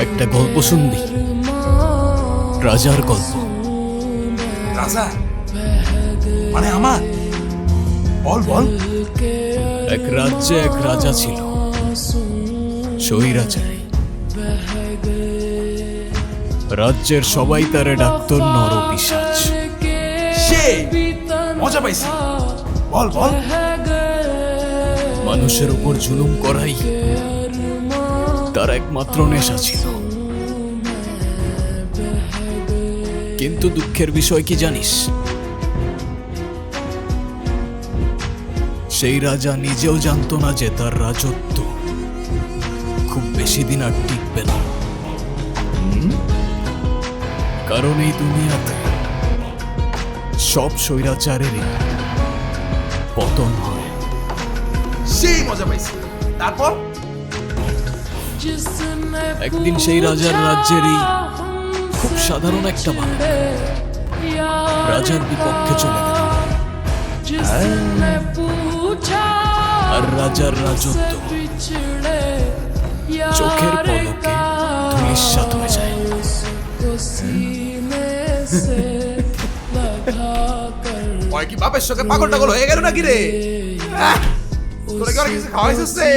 একটা গল্প শুনবি? রাজার গল্প। রাজা মানে আমার? বল বল। এক রাজ্যে এক রাজা ছিল, স্বৈরাচার। রাজ্যের সবাই তারে ডাকত নরপিশাচ। সে মজা পাইছি, বল বল। মানুষের উপর জুলুম করাই তার একমাত্র নেশা ছিল। কিন্তু দুঃখের বিষয় কি জানিস? সেই রাজা নিজেও জানতো না যে তার রাজত্ব খুব বেশি দিন আর টিকবে না। কারণ এই দুনিয়াতে সব স্বৈরাচারেরই পতন হয়। সেই মজা পাইছি। তারপর একদিন সেই রাজার রাজ্যেরই খুব সাধারণ একটা বালক রাজার বিপক্ষে চলে গেল, আর রাজার রাজত্ব চোখের পলকে ধূলিসাৎ হয়ে যায়। ওই কি বাপের সঙ্গে পাগল টাগল হয়ে গেল নাকি রে? তোরা কি আর কিছু খাওয়াইছিস রে?